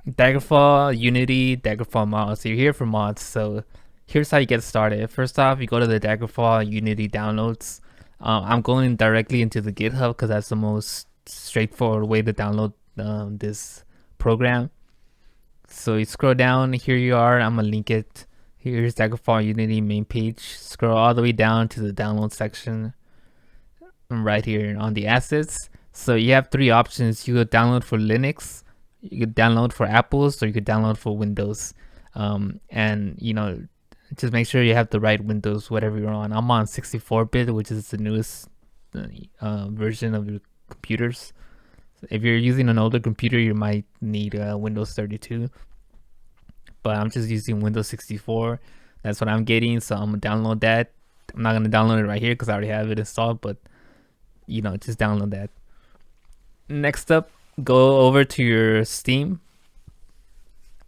Daggerfall Unity, Daggerfall mods. So you're here for mods. So here's how you get started. First off, you go to the Daggerfall Unity downloads. I'm going directly into the GitHub because that's the most straightforward way to download this program. So you scroll down, here you are, I'm gonna link it. Here's Daggerfall Unity main page. Scroll all the way down to the download section right here on the assets. So you have three options. You could download for Linux, you could download for Apples, or you could download for Windows. And you know, just make sure you have the right Windows, whatever you're on. I'm on 64-bit, which is the newest version of your computers. If you're using an older computer, you might need Windows 32. But I'm just using Windows 64. That's what I'm getting, so I'm gonna download that. I'm not gonna download it right here because I already have it installed, but you know, just download that. Next up, go over to your Steam.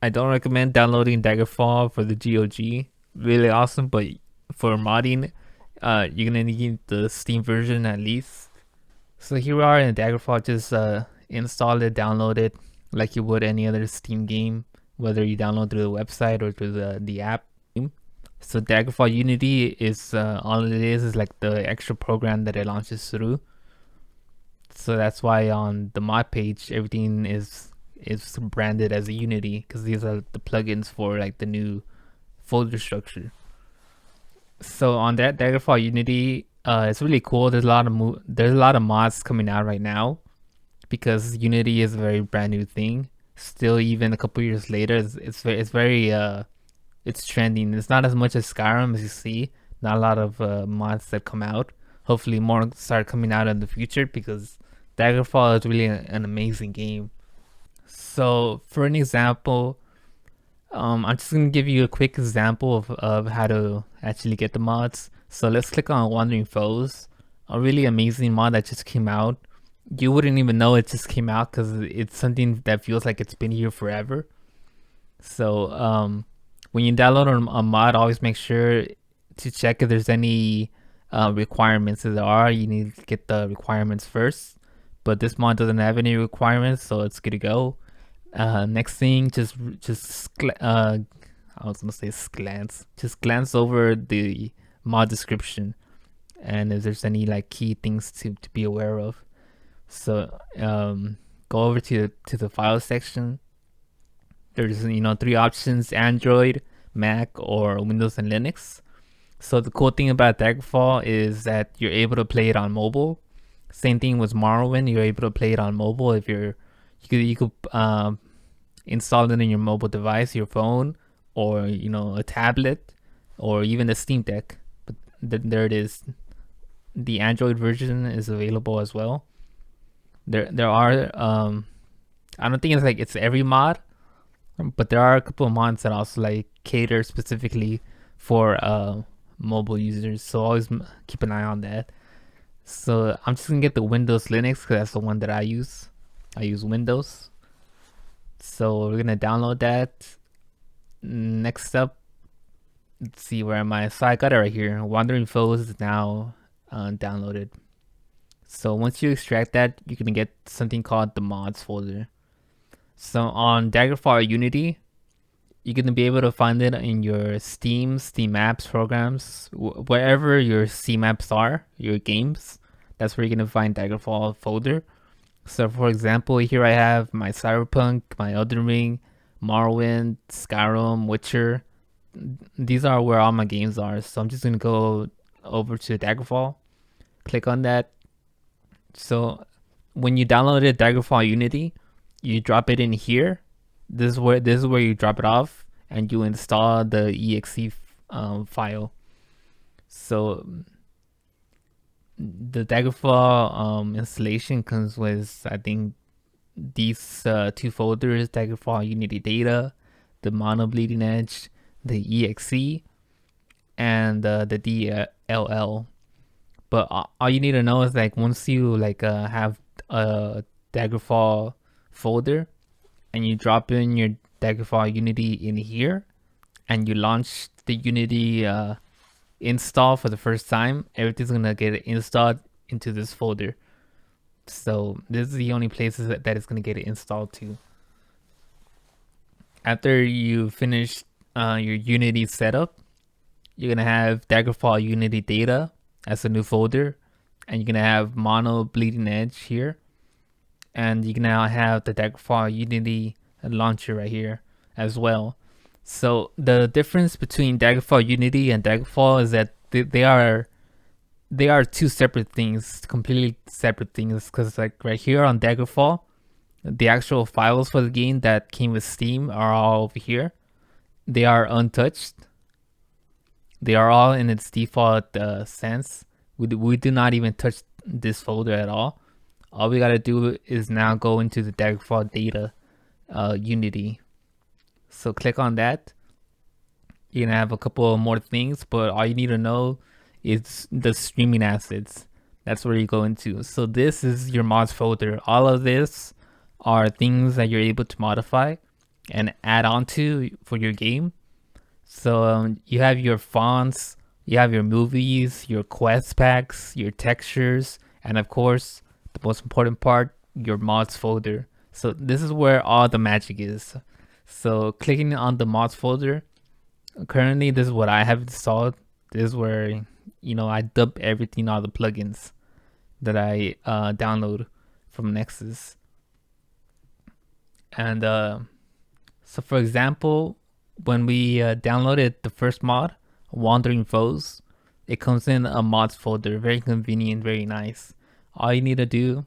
I don't recommend downloading Daggerfall for the GOG. Really awesome, but for modding, you're gonna need the Steam version at least. So here we are in Daggerfall. Just install it, download it like you would any other Steam game, whether you download through the website or through the app. So Daggerfall Unity is all it is like the extra program that it launches through. So that's why on the mod page everything is branded as a Unity, because these are the plugins for like the new folder structure. So on that Daggerfall Unity, it's really cool. There's a lot of mods coming out right now because Unity is a very brand new thing. Still, even a couple years later, it's trending. It's not as much as Skyrim as you see. Not a lot of mods that come out. Hopefully more start coming out in the future because Daggerfall is really an amazing game. So for an example, I'm just gonna give you a quick example of how to actually get the mods. So let's click on Wandering Foes, a really amazing mod that just came out. You wouldn't even know it just came out because it's something that feels like it's been here forever. So when you download a mod, always make sure to check if there's any requirements. If there are, you need to get the requirements first. But this mod doesn't have any requirements, so it's good to go. Next thing, just I was gonna say glance. Just glance over the mod description, and if there's any like key things to be aware of. So go over to the file section. There's three options: Android, Mac, or Windows and Linux. So the cool thing about Daggerfall is that you're able to play it on mobile. Same thing with Morrowind, you're able to play it on mobile. If you could install it in your mobile device, your phone, or a tablet, or even a Steam Deck. But there it is. The Android version is available as well. There are I don't think it's every mod, but there are a couple of mods that also like cater specifically for mobile users. So always keep an eye on that. So I'm just gonna get the Windows Linux because that's the one that I use. I use Windows. So we're gonna download that. Next up, let's see, where am I? So I got it right here. Wandering Foes is now downloaded. So once you extract that, you can get something called the mods folder. So on Daggerfall Unity, you're gonna be able to find it in your Steam apps, programs, wherever your Steam apps are, your games. That's where you're gonna find Daggerfall folder. So for example, here I have my Cyberpunk, my Elden Ring, Morrowind, Skyrim, Witcher. These are where all my games are. So I'm just gonna go over to Daggerfall, click on that. So when you downloaded Daggerfall Unity, you drop it in here. This is where you drop it off, and you install the exe file. So the Daggerfall installation comes with, I think, these two folders: Daggerfall Unity Data, the Mono Bleeding Edge, the exe, and the DLL. But all you need to know is like once you have a Daggerfall folder and you drop in your Daggerfall Unity in here and you launch the Unity install for the first time, everything's gonna get installed into this folder. So this is the only places that it's gonna get it installed to. After you finish your Unity setup, you're gonna have Daggerfall Unity Data as a new folder, and you're gonna have Mono Bleeding Edge here, and you can now have the Daggerfall Unity launcher right here as well. So the difference between Daggerfall Unity and Daggerfall is that they are two separate things, completely separate things. Because like right here on Daggerfall, the actual files for the game that came with Steam are all over here. They are untouched. They are all in its default sense. We do not even touch this folder at all. All we gotta do is now go into the Daggerfall data Unity. So click on that. You're gonna have a couple more things, but all you need to know is the streaming assets. That's where you go into. So this is your mods folder. All of this are things that you're able to modify and add on to for your game. So you have your fonts, you have your movies, your quest packs, your textures, and of course, the most important part, your mods folder. So this is where all the magic is. So clicking on the mods folder, currently this is what I have installed. This is where, you know, I dump everything, all the plugins that I download from Nexus. And so for example, when we downloaded the first mod, Wandering Foes, it comes in a mods folder. Very convenient, very nice. All you need to do,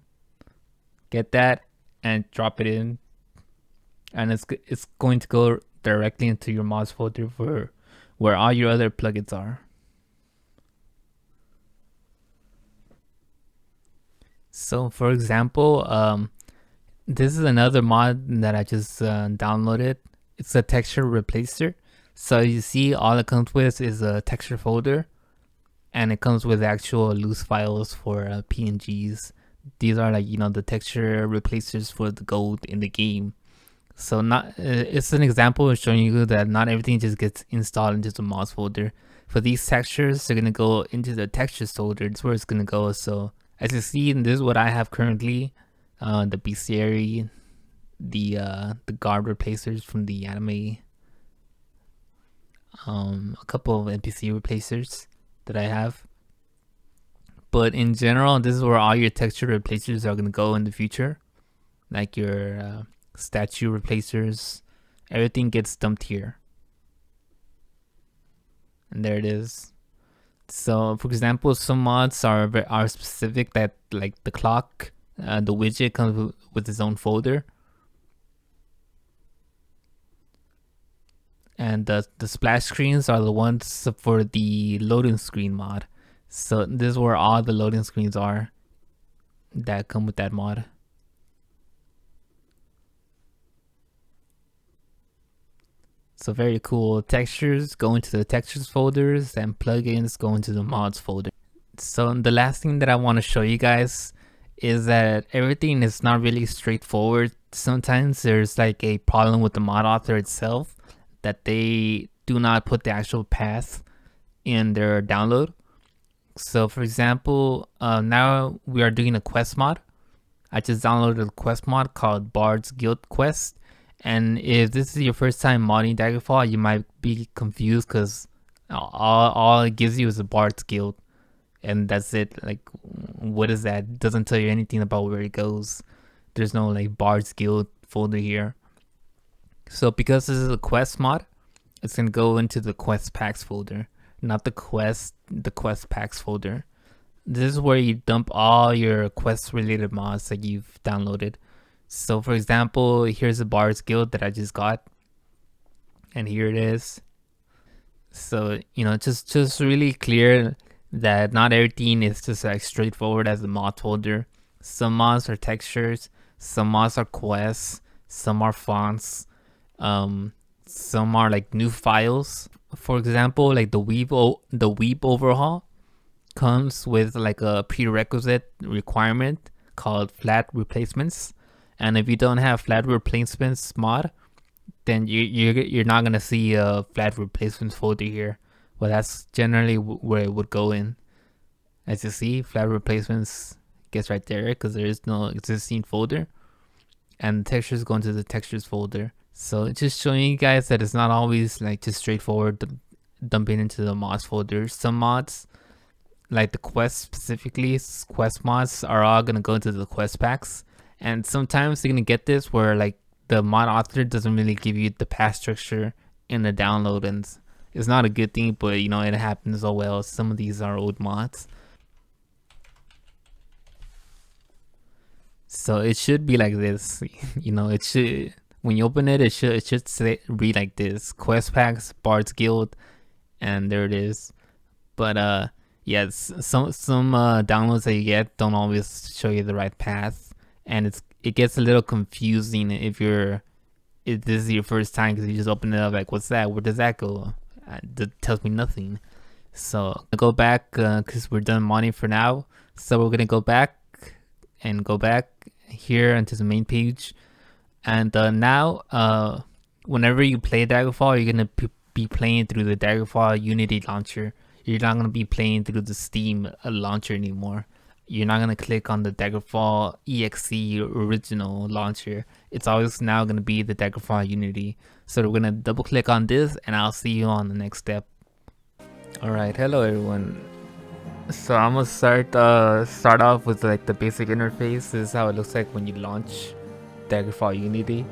get that and drop it in, and it's going to go directly into your mods folder for where all your other plugins are. So for example, this is another mod that I just downloaded. It's a texture replacer. So you see all it comes with is a texture folder, and it comes with actual loose files for PNGs. These are like, you know, the texture replacers for the gold in the game. So it's an example of showing you that not everything just gets installed into the mods folder. For these textures, they're gonna go into the textures folder. That's where it's gonna go. So as you see, this is what I have currently. The bestiary, the guard replacers from the anime, a couple of NPC replacers that I have. But in general, this is where all your texture replacers are gonna go in the future, like your statue replacers. Everything gets dumped here, and there it is. So for example, some mods are specific, that like the clock, the widget comes with its own folder, and the splash screens are the ones for the loading screen mod. So this is where all the loading screens are that come with that mod. So very cool. Textures go into the textures folders, and plugins go into the mods folder. So the last thing that I want to show you guys is that everything is not really straightforward. Sometimes there's like a problem with the mod author itself, that they do not put the actual path in their download. So for example, now we are doing a quest mod. I just downloaded a quest mod called Bard's Guild Quest. And if this is your first time modding Daggerfall, you might be confused because all it gives you is a Bard's Guild, and that's it. Like, what is that? It doesn't tell you anything about where it goes. There's no like Bard's Guild folder here. So because this is a quest mod, it's gonna go into the quest packs folder, not the quest packs folder. This is where you dump all your quest related mods that you've downloaded. So for example, here's a Bard's Guild that I just got, and here it is. So, you know, just really clear that not everything is just like straightforward as the mod folder. Some mods are textures, some mods are quests, some are fonts, some are like new files. For example, like the weeb overhaul comes with like a prerequisite requirement called flat replacements. And if you don't have flat replacements mod, then you're not gonna see a flat replacements folder here. Well, that's generally where it would go in. As you see, flat replacements gets right there because there is no existing folder, and the textures go into the textures folder. So just showing you guys that it's not always like just straightforward dumping into the mods folder. Some mods, like the quest specifically, quest mods are all gonna go into the quest packs, and sometimes you're gonna get this where like the mod author doesn't really give you the path structure in the download, and it's not a good thing, but you know, it happens. Oh well, some of these are old mods. So it should be like this. You know, it should, when you open it, it should say, read like this: quest packs, Bard's Guild, and there it is. But yes, some downloads that you get don't always show you the right path, and it gets a little confusing if this is your first time, because you just open it up like, what's that? Where does that go? That tells me nothing. So I'll go back because we're done modding for now. So we're gonna go back here into the main page, and now whenever you play Daggerfall, you're gonna be playing through the Daggerfall Unity launcher. You're not gonna be playing through the Steam launcher anymore. You're not gonna click on the Daggerfall EXE original launcher. It's always now gonna be the Daggerfall Unity. So we're gonna double click on this, and I'll see you on the next step. Alright, hello everyone. So I'm gonna start off with like the basic interface. This is how it looks like when you launch Daggerfall Unity.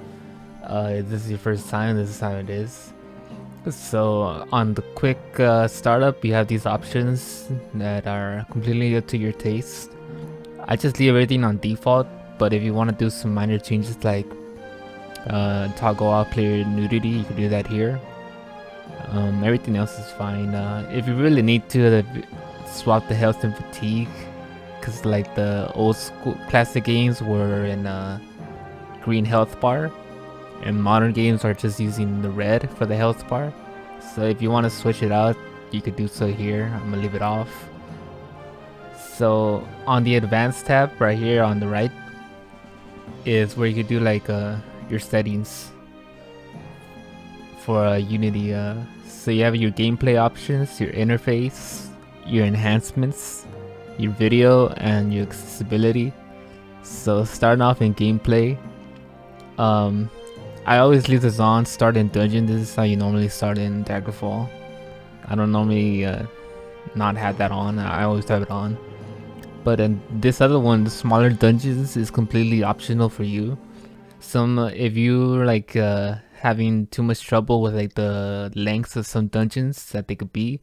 If this is your first time, this is how it is. So on the quick startup, you have these options that are completely up to your taste. I just leave everything on default, but if you want to do some minor changes like toggle off player nudity, you can do that here. Everything else is fine. If you really need to, swap the health and fatigue, because like the old school classic games were in green health bar, and modern games are just using the red for the health bar. So if you want to switch it out, you could do so here. I'm gonna leave it off. So on the advanced tab right here on the right is where you could do like your settings for Unity. So you have your gameplay options, your interface, your enhancements, your video, and your accessibility. So starting off in gameplay, I always leave this on. Start in dungeon. This is how you normally start in Daggerfall. I don't normally not have that on. I always have it on. But in this other one, the smaller dungeons is completely optional for you. If you're like having too much trouble with like the lengths of some dungeons that they could be,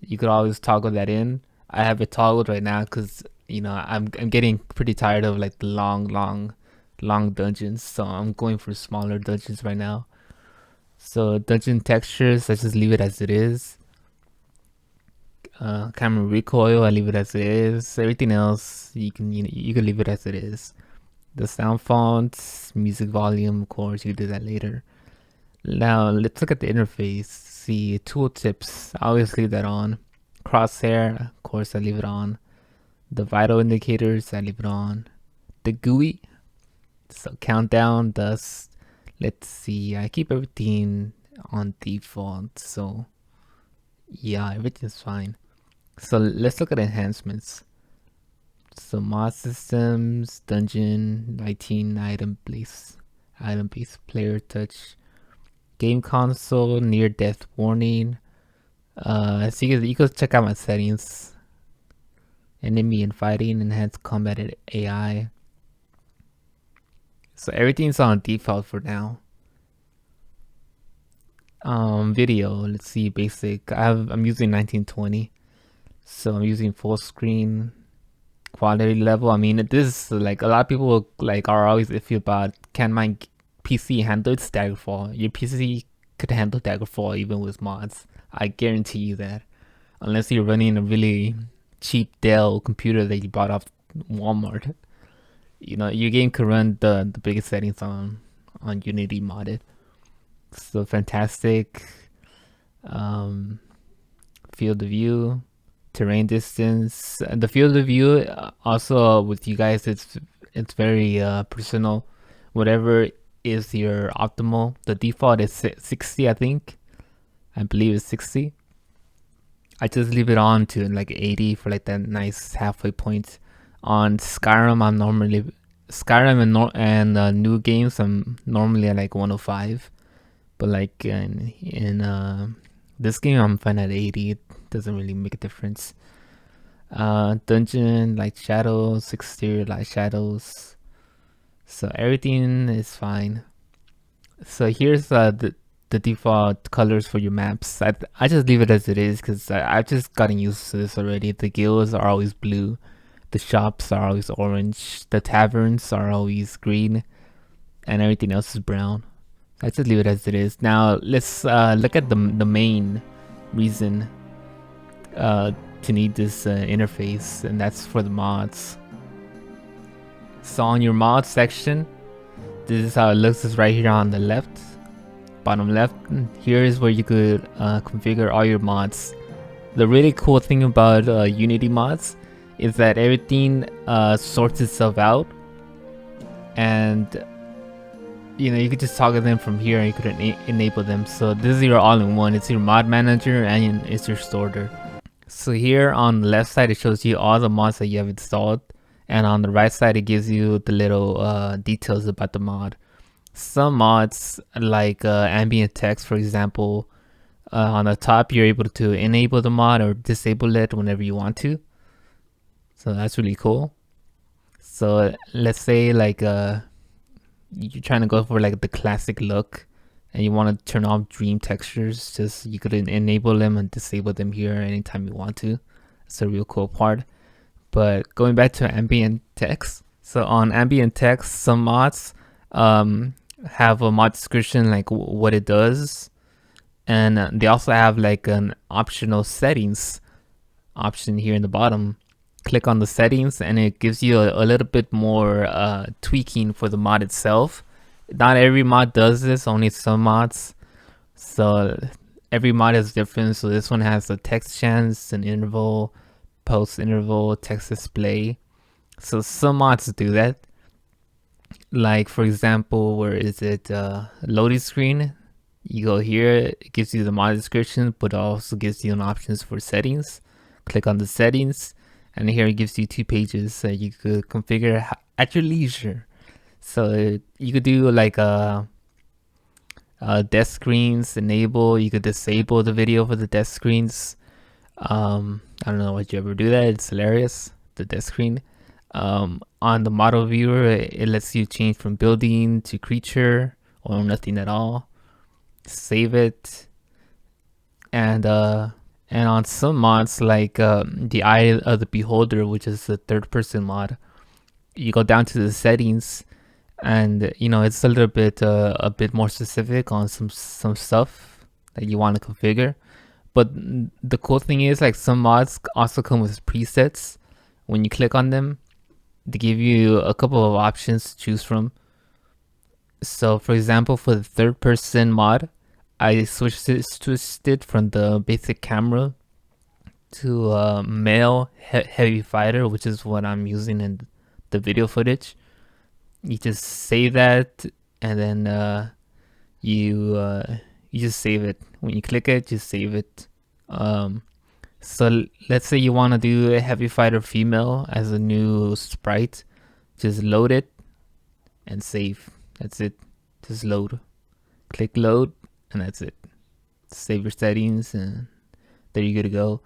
you could always toggle that in. I have it toggled right now because, you know, I'm getting pretty tired of like the long dungeons, so I'm going for smaller dungeons right now. So dungeon textures, I just leave it as it is. Camera recoil, I leave it as it is. Everything else, you can leave it as it is. The sound fonts, music volume, of course, you can do that later. Now let's look at the interface. See, tooltips, I always leave that on. Crosshair, of course, I leave it on. The vital indicators, I leave it on. The GUI, so countdown, dust. Let's see, I keep everything on default, so yeah, everything's fine. So let's look at enhancements. So mod systems, dungeon, lighting, item based player touch, game console, near death warning. So you can check out my settings. Enemy and fighting, enhanced combat AI. So everything's on default for now. Video, let's see, basic. I'm using 1920, so I'm using full screen. Quality level, I mean, this is like a lot of people like are always iffy about, can my PC handle Daggerfall? Your PC could handle Daggerfall even with mods. I guarantee you that, unless you're running a really cheap Dell computer that you bought off Walmart. You know, your game could run the biggest settings on Unity modded. So fantastic. Field of view, terrain distance. The field of view also with you guys, it's very personal. Whatever is your optimal. The default is 60, I think. I believe it's 60. I just leave it on to like 80 for like that nice halfway point. On Skyrim, I'm normally Skyrim and new games, I'm normally at like 105, but like in this game, I'm fine at 80. It doesn't really make a difference. Dungeon, light shadows, exterior light shadows, so everything is fine. So here's the default colors for your maps. I just leave it as it is because I've just gotten used to this already. The guilds are always blue, the shops are always orange, the taverns are always green, and everything else is brown. I just leave it as it is. Now let's look at the main reason to need this interface, and that's for the mods. So on your mod section, this is how it looks. It's right here on the left, bottom left. Here is where you could configure all your mods. The really cool thing about Unity mods is that everything sorts itself out, and you know, you could just toggle them from here and you could enable them. So this is your all-in-one. It's your mod manager and it's your sorter. So here on the left side, it shows you all the mods that you have installed, and on the right side, it gives you the little details about the mod. Some mods, like ambient text, for example, on the top, you're able to enable the mod or disable it whenever you want to. So that's really cool. So let's say like you're trying to go for like the classic look and you want to turn off dream textures, just you could enable them and disable them here anytime you want to. It's a real cool part. But going back to ambient text, so on ambient text, some mods have a mod description, like what it does, and they also have like an optional settings option here in the bottom. Click on the settings and it gives you a little bit more tweaking for the mod itself. Not every mod does this, only some mods. So every mod is different. So this one has a text chance, an interval, post interval, text display. So some mods do that. Like for example, where is it? Loading screen. You go here, it gives you the mod description, but also gives you an options for settings. Click on the settings, and here it gives you 2 pages that you could configure at your leisure. So you could do like desk screens enable. You could disable the video for the desk screens. I don't know, would you ever do that? It's hilarious, the desk screen. On the model viewer, it lets you change from building to creature or nothing at all. Save it. And on some mods, like the Eye of the Beholder, which is the third-person mod, you go down to the settings, and you know, it's a bit more specific on some stuff that you want to configure. But the cool thing is, like, some mods also come with presets. When you click on them, they give you a couple of options to choose from. So for example, for the third-person mod, I switched it from the basic camera to male heavy fighter, which is what I'm using in the video footage. You just save that, and then you just save it. When you click it, just save it. So let's say you want to do a heavy fighter female as a new sprite. Just load it and save. That's it. Just load. Click load, and that's it. Save your settings, and there you're good to go.